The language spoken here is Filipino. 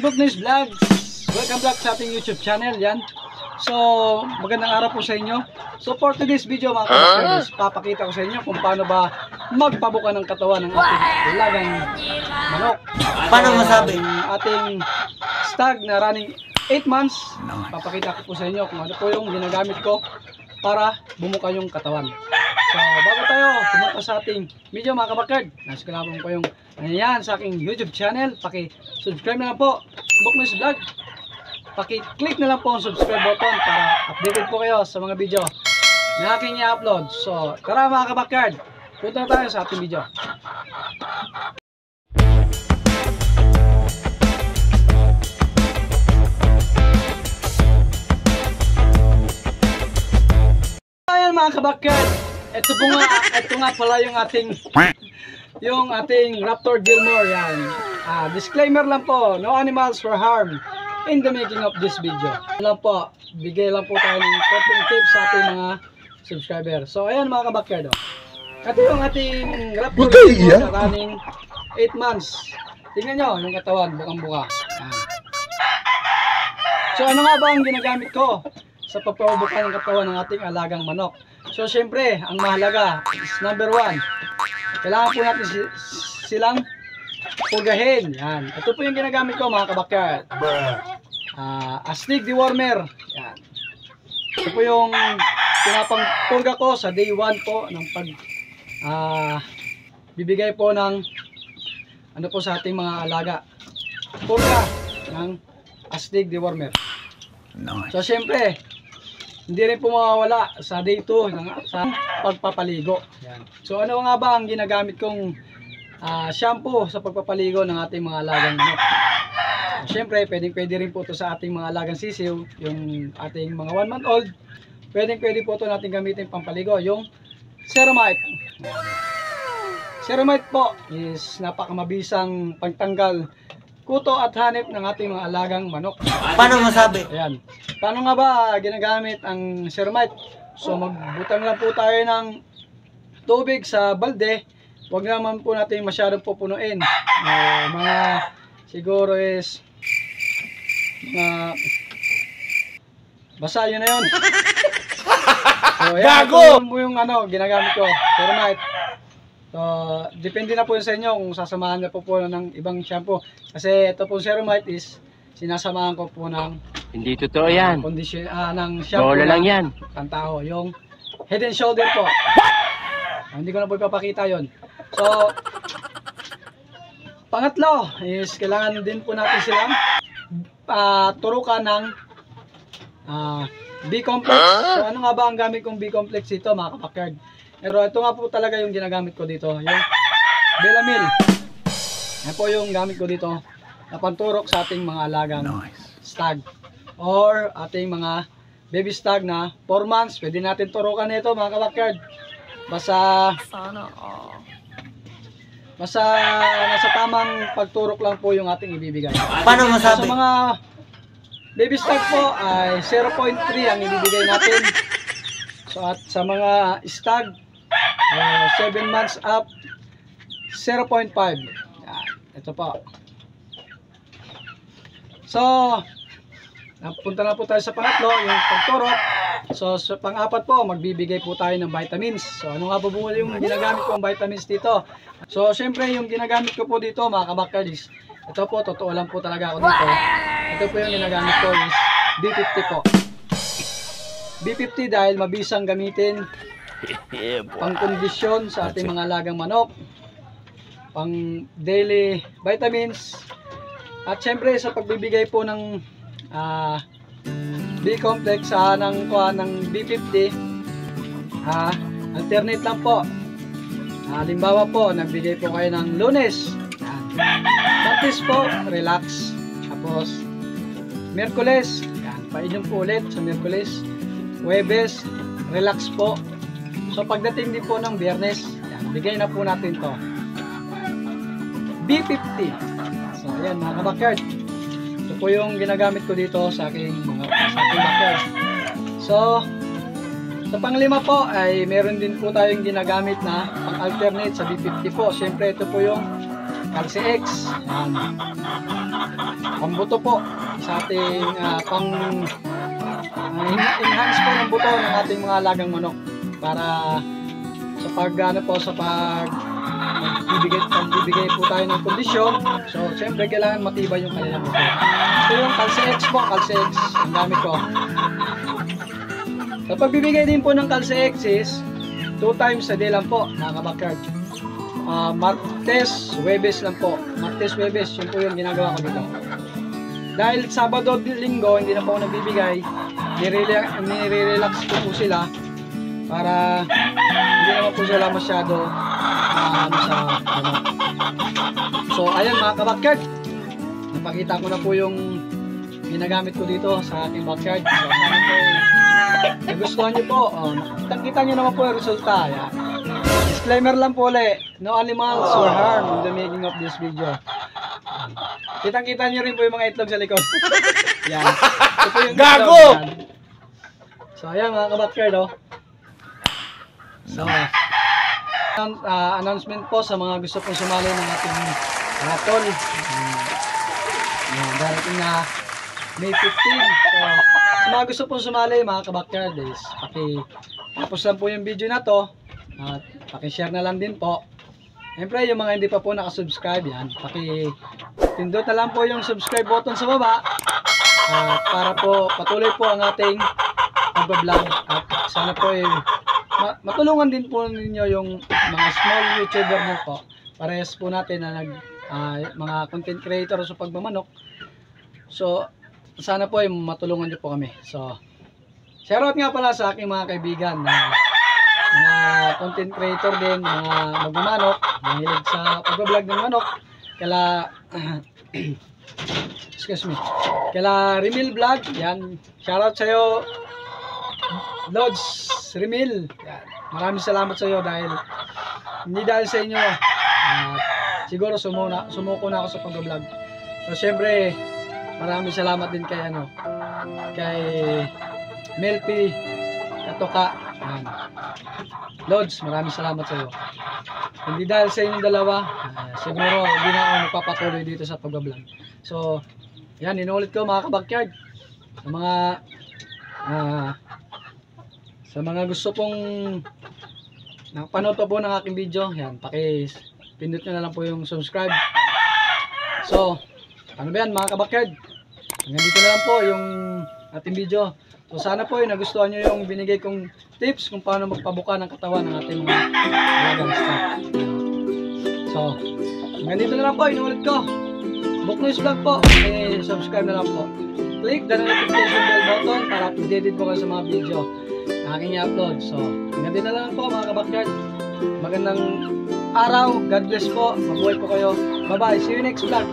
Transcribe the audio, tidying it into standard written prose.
Booknice Vlogs! Welcome back sa ating YouTube channel, yan. So, magandang araw po sa inyo. So, for today's video mga kabakers, papakita ko sa inyo kung paano ba magpabuka ng katawan ng ating ilagang manok. Paano masabi? Ating stag na running 8 months, papakita ko po sa inyo kung ano po yung ginagamit ko para bumuka yung katawan. So, bago tayo pumunta sa ating video mga kabakard, nasa kalabang po yung ayan sa aking YouTube channel, paki-subscribe na lang po, Booknice Vlog. Paki-click na lang po ang subscribe button para updated po kayo sa mga video na aking i-upload. So, tara mga kabakard, punta na tayo sa ating video. Ayan mga kabakard, ito nga pala yung ating Raptor Gilmore, yan. Disclaimer lang po, no animals were harmed in the making of this video. Lang po, bigay lang po tayo ng konting tips sa ating mga subscriber. So ayan mga kabakard, ito yung ating Raptor Gilmore na running 8 months. Tingnan nyo yung katawan, bukang buka. So ano nga ba ang ginagamit ko sa pagpapabuka ng katawan ng ating alagang manok? So syempre, ang mahalaga is number 1, kailangan po natin silang pugahin. Yan. Ito po yung ginagamit ko mga kabakard. Astig dewormer. Yan. Ito po yung pinapangpurga ko sa day 1 po ng bibigay po ng ano po sa ating mga alaga. Purga ng astig dewormer. So syempre, hindi rin po mawawala sa day 2 sa pagpapaligo. Yan. So ano nga ba ang ginagamit kong shampoo sa pagpapaligo ng ating mga alagang manok? Siyempre, pwede rin po ito sa ating mga alagang sisiw, yung ating mga 1 month old. Pwede po ito natin gamitin pampaligo, yung Ceramite. Ceramite po is napakamabisang pagtanggal kuto at hanip ng ating mga alagang manok. Paano masabi? Ayan. Paano nga ba ginagamit ang Ceramite? So magbutang lang po tayo ng tubig sa balde. Huwag naman po natin masyadong pupunuin. Mga siguro is mga basa yun na yun. So ayan, ito yung ginagamit ko, Ceramite. So, depende na po sa inyo kung sasamahan na po ng ibang shampoo. Kasi ito po Ceramite is sinasamahan ko po ng hindi totoo yan. Ng shampoo Bola lang yan. Pantao, yung Head and Shoulder po. Hindi ko na po ipapakita yon. So, pangatlo is kailangan din po natin silang turukan ng B-complex. So, ano nga ba ang gamit kong B-complex dito mga kabakard? Pero ito nga po talaga yung ginagamit ko dito, yung Belamil. Yan po yung gamit ko dito na panturok sa ating mga alagang stag or ating mga baby stag na 4 months. Pwede natin turukan nito mga kabakard. Basta nasa tamang pagturok lang po yung ating ibibigay. Paano masabi? Sa mga baby stag po ay 0.3 ang ibibigay natin. So at sa mga stag 7 months up 0.5. Ito po. So napunta na po tayo sa pangatlo, yung pagturok. So sa pang-apat po, magbibigay po tayo ng vitamins. So ano nga po yung ginagamit ko ang vitamins dito? So syempre yung ginagamit ko po dito mga kabakard is, ito po, totoo lang po talaga ako dito. Ito po yung ginagamit ko is B50 po. B50 dahil mabisang gamitin pang kondisyon sa ating mga alagang manok, pang daily vitamins, at syempre sa pagbibigay po ng B-complex ng B50, alternate lang po. Halimbawa po, nagbigay po kayo ng Lunes, Martes po, relax. Tapos Miyerkules, painom po ulit sa Miyerkules. Huwebes, relax po. So pagdating din po ng Biyernes, bigay na po natin to B50. So ayan mga kabakard, ito po yung ginagamit ko dito sa aking backyard. So sa panglima po ay meron din po tayong ginagamit na pang-alternate sa B50 po. Siyempre ito po yung Calci X. Yan. Pambuto po sa ating enhance po ng buto ng ating mga alagang manok para sa pagbibigay po tayo ng kondisyon. So syempre kailangan matibay yung kanilang buto. So yung Calci X po, Calci X ang gamit ko. Sa pagbibigay din po ng Calci X is 2 times a day lang po, mga kabackyard. Martes, Huwebes lang po. Martes, Huwebes, yun po yung ginagawa ko dito. Dahil Sabado, Linggo, hindi na po ako nagbibigay, nire-relax ko po sila para hindi naman po sila masyado So, ayan mga kabackyard, napakita ko na po yung ginagamit ko dito sa aking backyard. So, sana po nagustuhan nyo po. Kita nyo naman po yung resulta. Ayan. Disclaimer lang po ulit, no animals were harmed in the making of this video. Kitang-kita nyo rin po yung mga itlog sa likod. Yan. Ito po yung Gago! itlog. Yan. So ayan mga kabackyard, oh. So announcement po sa mga gusto pong sumali ng ating raffle. Yan, darating na May 15. So sa mga gusto pong sumali mga kabackyard is tapos lang po yung video na to. At paki-share na lang din po. Siyempre yung mga hindi pa po nakasubscribe, yan, paki-pindot na lang po yung subscribe button sa baba. Para po patuloy po ang ating pag-vlog. At sana po matulungan din po ninyo yung mga small YouTuber mo po. Parehas po natin na mga content creator sa pagmamanok. So sana po matulungan nyo po kami. So shoutout nga pala sa aking mga kaibigan na mga content creator din, mga magmamanok, mahilig sa pag-vlog ng manok, kala Remil Vlog, yan, shoutout sa'yo, Lods Remil, yan, maraming salamat sa'yo dahil, hindi dahil sa inyo, siguro sumuko na ako sa pag-vlog. So, syempre, maraming salamat din kay Melpi Katoka, yan. Lods, maraming salamat sa iyo. Hindi dahil sa inyong dalawa, siguro hindi na ako magpapatuloy dito sa pag-vlog. So, yan, inuulit ko mga kabackyard. Sa mga gusto pong nakapanood pa po ng aking video, yan, pindot nyo na lang po yung subscribe. So, ano ba yan mga kabackyard? Hanggang dito na lang po yung ating video. So sana po nagustuhan nyo yung binigay kong tips kung paano magpabuka ng katawan ng ating mga alagang stock. So, hanggang dito na lang po, inuulit ko. Booknoise Vlog po, subscribe na lang po. Click the notification bell button para updated po kayo sa mga video na aking i-upload. So, hanggang dito na lang po mga kabackyard. Magandang araw, God bless po, mabuhay po kayo. Bye bye, see you next vlog.